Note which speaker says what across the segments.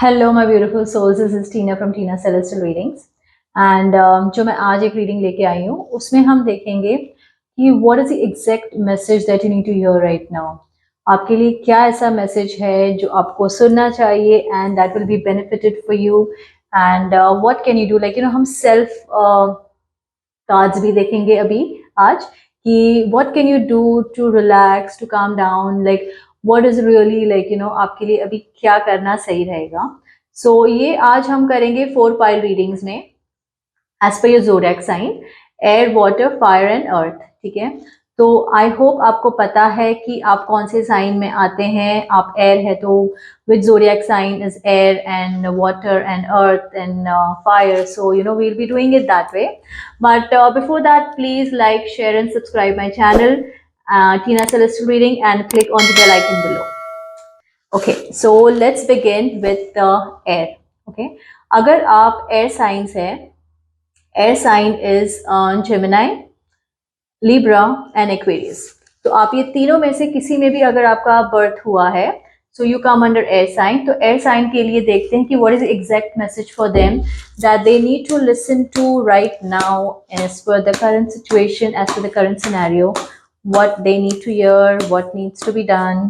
Speaker 1: Hello my beautiful souls, this is Tina from Tina celestial readings. And जो मैं आज एक रीडिंग लेके आई हूँ उसमें हम देखेंगे कि what is the exact message that you need to hear right now. आपके लिए क्या ऐसा मैसेज है जो आपको सुनना चाहिए and that will be benefited for you. And what can you do, like हम सेल्फ कार्ड्स भी देखेंगे अभी आज कि what can you do to relax, to calm down, like what is really like आपके लिए अभी क्या करना सही रहेगा। सो ये आज हम करेंगे 4 पाइल रीडिंग्स में as per your zodiac sign, air, water, fire and earth. ठीक है, तो आई होप आपको पता है कि आप कौन से साइन में आते हैं। आप एयर है तो with zodiac sign is air and water and earth and fire, so we'll be doing it that way. But before that, please like, share and subscribe my channel, Tina Celestial Reading, and click on the bell icon below. Okay, so let's begin with the air. Okay, अगर आप air signs है, air sign is Gemini, Libra and Aquarius. तो आप ये तीनों में से किसी में भी अगर आपका बर्थ हुआ है, so you come under air sign. तो एयर साइन के लिए देखते हैं कि what is exact message for them that they need to listen to right now as per the current situation, as per the current scenario, what they need to hear, what needs to be done.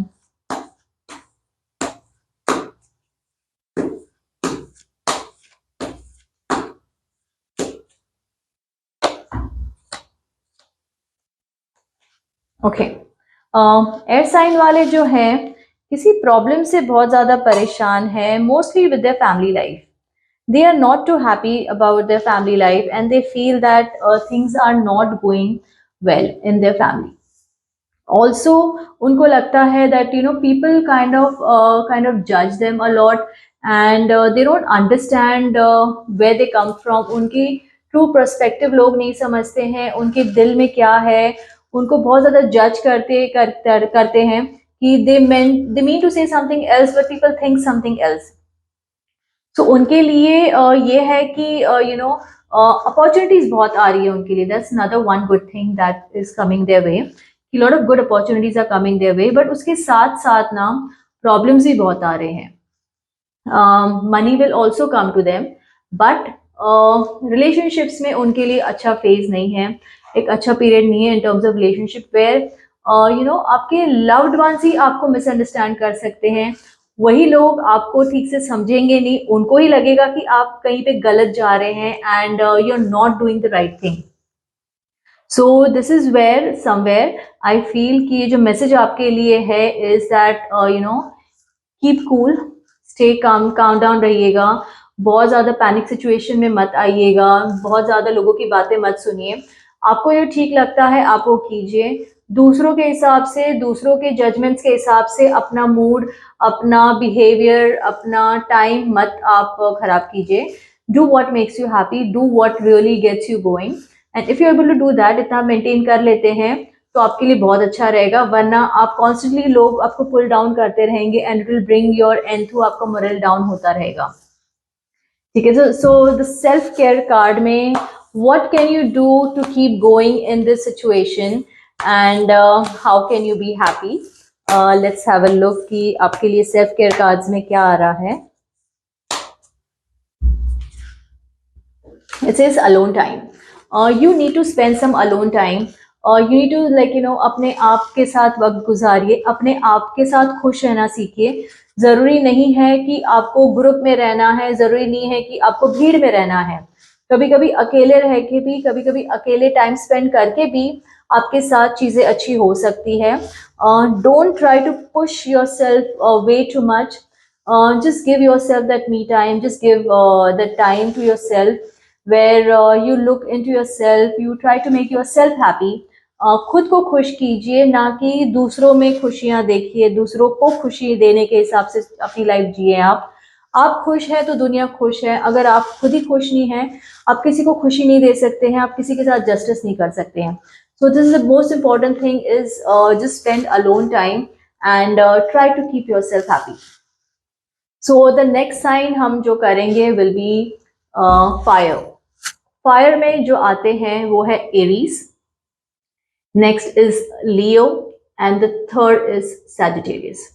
Speaker 1: Okay, air sign वाले जो हैं किसी problem से बहुत ज़्यादा परेशान है, mostly with their family life. They are not too happy about their family life and they feel that things are not going well in their family. Also, उनको लगता है that people kind of judge them a lot and they don't understand where they come from. उनकी true perspective लोग नहीं समझते हैं, उनके दिल में क्या है। उनको बहुत ज़्यादा जज करते हैं कि they mean to say something else but people think something else. तो उनके लिए ये है कि अपॉर्चुनिटीज बहुत आ रही है उनके लिए। That's another one good thing that is coming their way, कि lot of good opportunities are coming their way, but उसके साथ साथ ना प्रॉब्लम्स भी बहुत आ रहे हैं। Money will also come to them, but relationships में उनके लिए अच्छा फेज नहीं है, एक अच्छा पीरियड नहीं है in terms of relationship, where आपके लव्ड वंस ही आपको मिसअंडरस्टैंड कर सकते हैं। वही लोग आपको ठीक से समझेंगे नहीं, उनको ही लगेगा कि आप कहीं पे गलत जा रहे हैं and you are not doing the right thing. So this is where somewhere I feel कि ये जो मैसेज आपके लिए है is that keep cool, stay calm down रहिएगा, बहुत ज़्यादा पैनिक सिचुएशन में मत आइएगा, बहुत ज़्यादा लोगों की बातें मत सुनिए। आपको जो ठीक लगता है आप वो कीजिए, दूसरों के हिसाब से, दूसरों के जजमेंट्स के हिसाब से अपना मूड, अपना बिहेवियर, अपना टाइम मत आप खराब कीजिए। Do what makes you happy, do what really gets you going, and if you able to do that, इतना मेंटेन कर लेते हैं तो आपके लिए बहुत अच्छा रहेगा। वरना आप कॉन्स्टेंटली लोग आपको पुल डाउन करते रहेंगे and it will bring your and through आपका मोरल डाउन होता रहेगा। ठीक है, so the self care card में what can you do to keep going in this situation and how can you be happy. Let's have a look कि आपके लिए self care cards में क्या आ रहा है। It says alone time. You need to spend some alone time. You need to अपने आप के साथ वक्त गुजारिए, अपने आप के साथ खुश रहना सीखिए। ज़रूरी नहीं है कि आपको ग्रुप में रहना है, ज़रूरी नहीं है कि आपको भीड़ में रहना है। कभी कभी अकेले रह के भी, कभी कभी अकेले टाइम स्पेंड करके भी आपके साथ चीज़ें अच्छी हो सकती है। Don't try to push yourself way too much, just give yourself that me time, just give the time to yourself where you look into yourself, you try to make yourself happy. खुद को खुश कीजिए, ना कि दूसरों में खुशियाँ देखिए, दूसरों को खुशी देने के हिसाब से अपनी लाइफ जिए। आप खुश हैं तो दुनिया खुश है। अगर आप खुद ही खुश नहीं हैं, आप किसी को खुशी नहीं दे सकते हैं, आप किसी के साथ जस्टिस नहीं कर सकते हैं। So this is the most important thing is just spend alone time and try to keep yourself happy. So the next sign हम जो करेंगे विल बी फायर। फायर में जो आते हैं वो है Aries, next is Leo and the third is Sagittarius.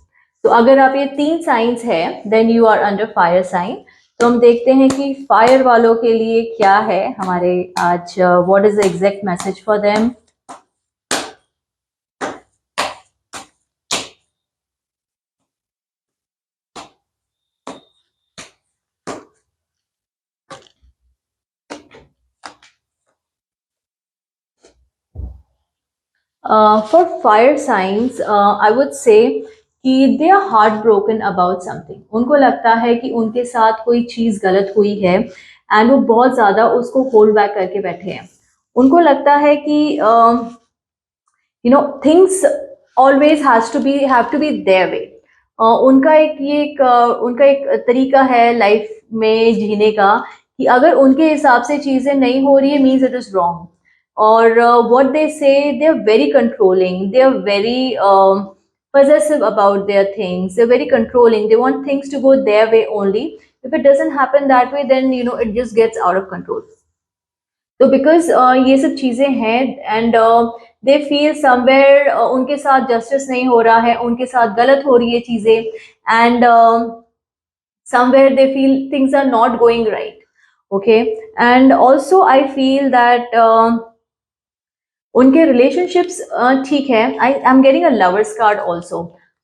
Speaker 1: तो अगर आप ये 3 साइंस है then you are under fire sign. तो हम देखते हैं कि फायर वालों के लिए क्या है हमारे आज, what is the exact message for them. For fire signs I would say कि they are heart broken about something. उनको लगता है कि उनके साथ कोई चीज़ गलत हुई है एंड वो बहुत ज़्यादा उसको होल्ड बैक करके बैठे हैं। उनको लगता है कि things always have to be their way. उनका एक ये एक उनका एक तरीका है लाइफ में जीने का कि अगर उनके हिसाब से चीज़ें नहीं हो रही है मीन्स इट इज़ रॉन्ग। और what they say, they are very controlling, they are very possessive about their things, they're very controlling, they want things to go their way only. If it doesn't happen that way then it just gets out of control. तो because ये सब चीज़ें हैं and they feel somewhere उनके साथ justice नहीं हो रहा है, उनके साथ गलत हो रही है चीज़ें and somewhere they feel things are not going right. Okay, and also I feel that उनके relationships ठीक है। I am getting a lovers card also.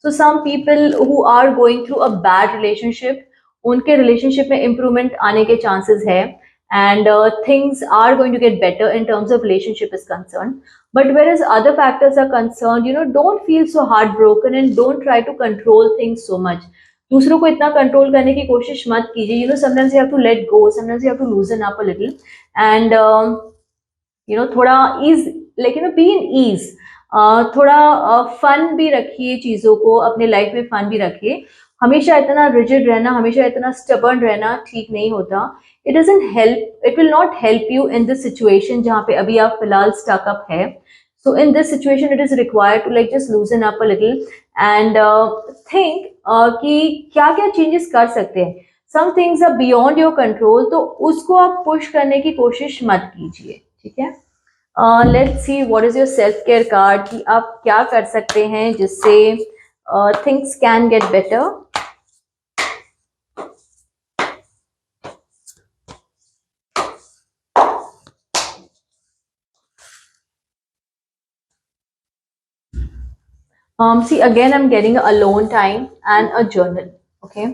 Speaker 1: So some people who are going through a bad relationship, उनके relationship में improvement आने के chances है and things are going to get better in terms of relationship is concerned. But whereas other factors are concerned, don't feel so heartbroken and don't try to control things so much. दूसरों को इतना control करने की कोशिश मत कीजिए। Sometimes you have to let go, sometimes you have to loosen up a little and थोड़ा ease, like be in ease. थोड़ा फन भी रखिए, चीज़ों को अपने लाइफ में फन भी रखिए। हमेशा इतना रिजिड रहना, हमेशा इतना स्टबर्न रहना ठीक नहीं होता। It doesn't help, it will not help you in this situation जहाँ पे अभी आप फिलहाल स्टक अप है। So in this situation it is required to like just loosen up a little and think कि क्या क्या चेंजेस कर सकते हैं। Some things are beyond your control, तो उसको आप पुश करने की कोशिश मत कीजिए, ठीक है। Let's see what is your self care card कि आप क्या कर सकते हैं जिससे things can get better. See again I'm getting a alone time and a journal. Okay,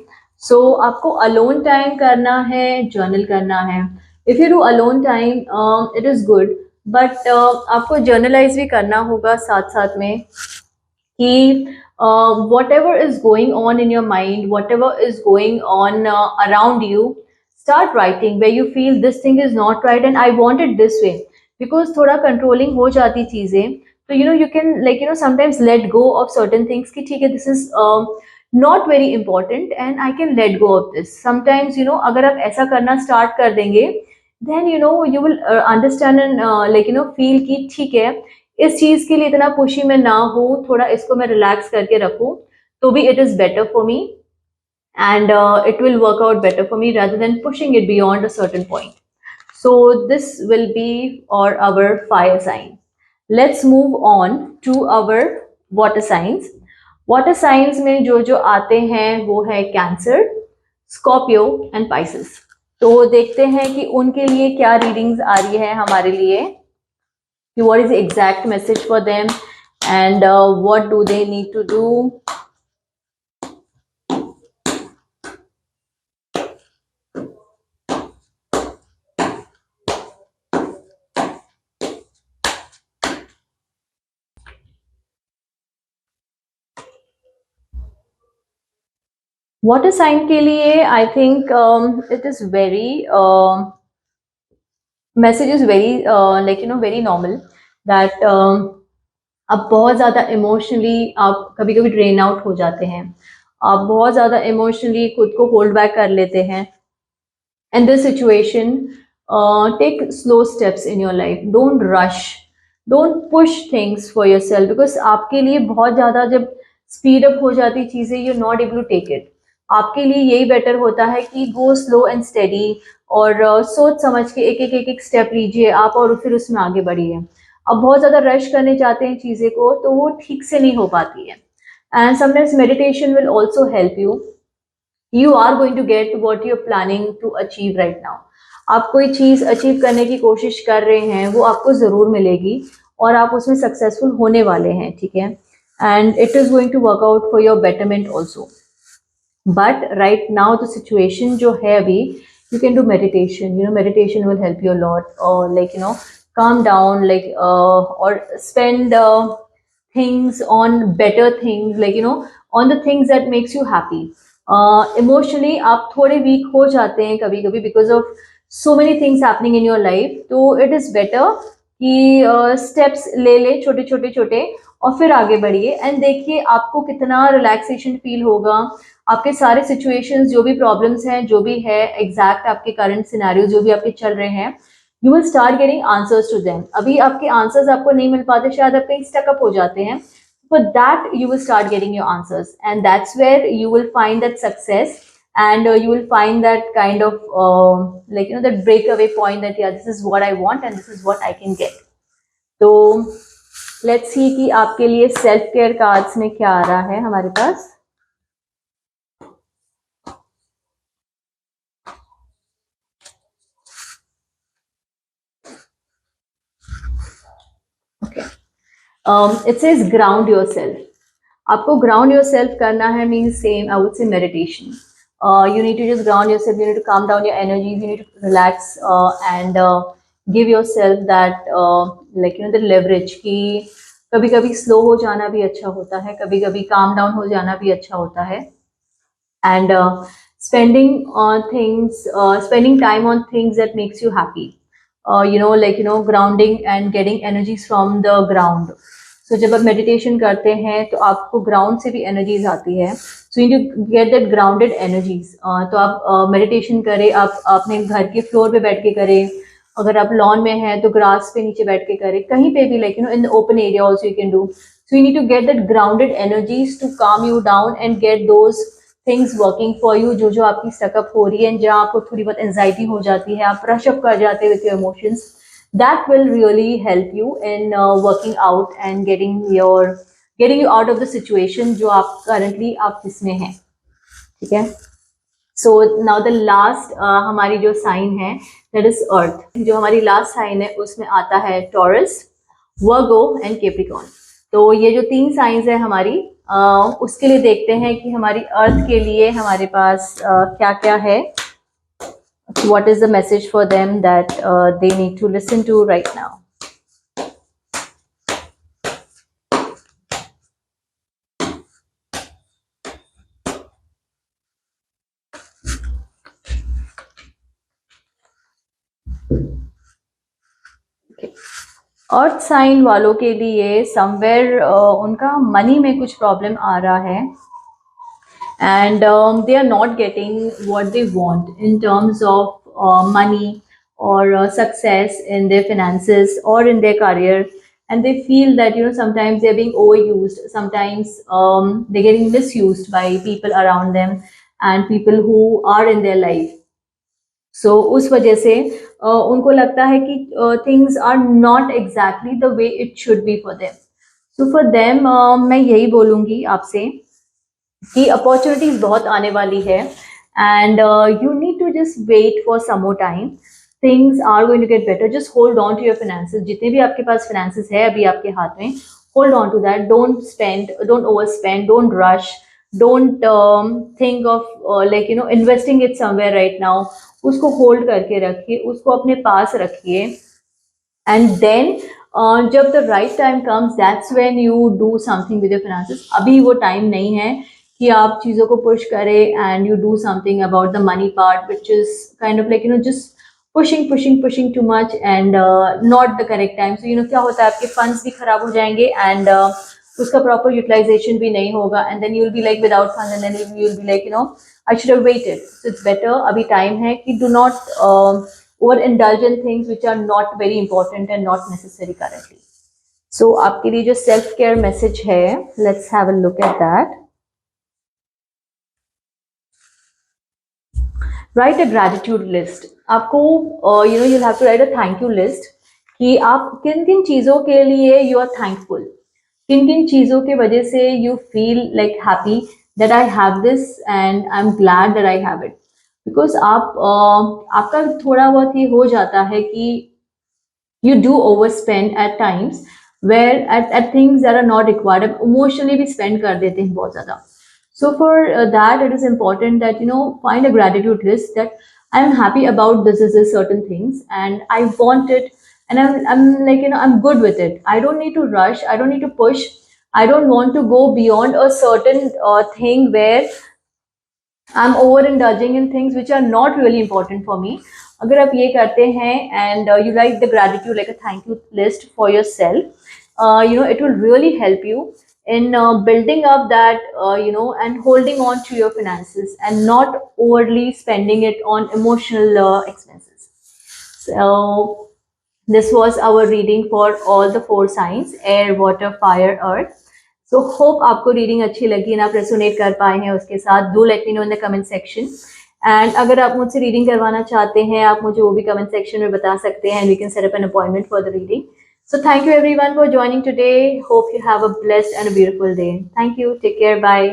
Speaker 1: so आपको alone time करना है, journal करना है। If you do alone time it is good, but आपको journalize भी करना होगा साथ साथ में कि whatever is going on in your mind, whatever is going on around you, start writing where you feel this thing is not right and I want it this way. Because थोड़ा controlling हो जाती चीज़ें, तो you can like sometimes let go of certain things कि ठीक है this is not very important and I can let go of this. Sometimes अगर आप ऐसा करना start कर देंगे then you will understand and feel कि ठीक है इस चीज के लिए इतना पुशी मैं ना हूँ, थोड़ा इसको मैं रिलैक्स करके रखूँ तो भी it is better for me and it will work out better for me rather than pushing it beyond a certain point. So this will be our fire sign. Let's move on to our water signs. Water signs में जो जो आते हैं वो है cancer, Scorpio and Pisces. तो देखते हैं कि उनके लिए क्या रीडिंग्स आ रही है हमारे लिए, what is the exact message for them and what do they need to do. Water sign के लिए I think it is very message is very very normal that आप बहुत ज़्यादा इमोशनली आप कभी कभी ड्रेन आउट हो जाते हैं, आप बहुत ज़्यादा इमोशनली खुद को होल्ड बैक कर लेते हैं। In this situation, take slow steps in your life. Don't rush. Don't push things for yourself because आपके लिए बहुत ज़्यादा जब स्पीड अप हो जाती चीज़ें you're not able to take it. आपके लिए यही बेटर होता है कि गो स्लो एंड स्टेडी और सोच समझ के एक स्टेप लीजिए आप और फिर उसमें आगे बढ़िए। अब बहुत ज़्यादा रश करने जाते हैं चीज़ें को तो वो ठीक से नहीं हो पाती है। and sometimes meditation will also help you. You are going to get what you're planning to achieve right now. आप कोई चीज अचीव करने की कोशिश कर रहे हैं, वो आपको जरूर मिलेगी और आप उसमें सक्सेसफुल होने वाले हैं, ठीक है, and it is going to work out for your betterment also. But right now the situation जो है अभी, you can do meditation. Meditation will help you a lot, or like calm down, like or spend things on better things, like on the things that makes you happy. Emotionally आप थोड़े weak हो जाते हैं कभी कभी because of so many things happening in your life, तो it is better कि steps ले ले छोटे छोटे छोटे और फिर आगे बढ़िए एंड देखिए आपको कितना रिलैक्सेशन फील होगा. आपके सारे सिचुएशंस जो भी प्रॉब्लम्स हैं, जो भी है एग्जैक्ट आपके करंट सिनेरियो जो भी आपके चल रहे हैं, you will start getting answers to them. अभी आपके आंसर्स आपको नहीं मिल पाते, शायद आप कहीं स्टक अप हो जाते हैं, for that you will start getting your answers, and that's where you will find that success, and you will find that kind of like that breakaway point that yeah, this is what I want and this is what I can get. तो let's see कि आपके लिए self care cards में क्या आ रहा है हमारे पास. It says ground yourself. आपको ground yourself करना है means same, I would say meditation. You need to just ground yourself, you need to calm down your energies, you need to relax and give yourself that like the leverage कि कभी कभी slow हो जाना भी अच्छा होता है, कभी कभी calm down हो जाना भी अच्छा होता है, and spending time on things that makes you happy. Like grounding and getting energies from the ground. So जब आप मेडिटेशन करते हैं तो आपको ग्राउंड से भी एनर्जीज आती है, so you get that grounded energies. तो आप मेडिटेशन करें, आप अपने घर के फ्लोर पे बैठ के करें, अगर आप लॉन में हैं तो ग्रास पे नीचे बैठ के करें, कहीं पे भी, like in the open area also you can do. So you need to get that grounded energies to calm you down and get those things working for you, जो आपकी स्टकअप हो रही है, जहाँ आपको थोड़ी बहुत एंजाइटी हो जाती है, आप रश अप कर जाते हैं with your emotions. That will really help you in working out and getting you out of the situation जो आप currently आप इसमें हैं, ठीक है. So now the last हमारी जो साइन है that is earth. जो हमारी लास्ट साइन है उसमें आता है Taurus, Virgo and Capricorn. तो ये जो 3 साइंस है हमारी, उसके लिए देखते हैं कि हमारी अर्थ के लिए हमारे पास क्या क्या है. What is the message for them that they need to listen to right now? Earth sign वालों के लिए समवेयर उनका मनी में कुछ प्रॉब्लम आ रहा है, and they are not getting what they want in terms of money or success in their finances or in their career, and they feel that sometimes they're being overused, sometimes they're getting misused by people around them and people who are in their life. So उस वजह से उनको लगता है कि things are not exactly the way it should be for them. So for them मैं यही बोलूँगी आपसे कि अपॉर्चुनिटीज बहुत आने वाली है, and you need to just wait for some more time. Things are going to get better. Just hold on to your finances. जितने भी आपके पास फाइनेंसेस है अभी आपके हाथ में, hold on to that. Don't spend, don't overspend, don't rush, don't think of like investing it somewhere right now. उसको hold करके रखिए, उसको अपने पास रखिए, एंड देन जब the right time comes that's when you do something with your finances. अभी वो टाइम नहीं है कि आप चीज़ों को पुश करें and you do something about the money part, which is kind of like just pushing too much and not the correct time. So क्या होता है, आपके फंड्स भी खराब हो जाएंगे एंड उसका प्रॉपर यूटिलाइजेशन भी नहीं होगा, and then you will be like without funds, and then you will be like I should have waited. So it's better, अभी टाइम है कि do not over indulge in things which are not very important and not necessary currently. So आपके लिए जो self care message है, let's have a look at that. Write a gratitude list. आपको you'll have to write a thank you list कि आप किन किन चीज़ों के लिए यू आर थैंकफुल. किन किन चीज़ों के वजह से you feel like happy that I have this and I am glad that I have it. Because आपका थोड़ा बहुत ये हो जाता है कि you do overspend at times where at things that are not required, अब emotionally भी spend कर देते हैं बहुत ज़्यादा। So for that it is important that find a gratitude list that I am happy about this certain things and I want it, and I'm like I'm good with it. I don't need to rush, I don't need to push, I don't want to go beyond a certain thing where I'm overindulging in things which are not really important for me. अगर आप ये करते हैं and you write the gratitude like a thank you list for yourself, it will really help you in building up that and holding on to your finances and not overly spending it on emotional expenses. So this was our reading for all the four signs: air, water, fire, earth. So hope आपको reading अच्छी लगी और आप resonate कर पाए हैं उसके साथ। Do let me know in the comment section. And अगर आप मुझसे रीडिंग करवाना चाहते हैं आप मुझे वो भी कमेंट सेक्शन में बता सकते हैं and we can set up an appointment for the reading. So thank you everyone for joining today. Hope you have a blessed and a beautiful day. Thank you, take care, bye.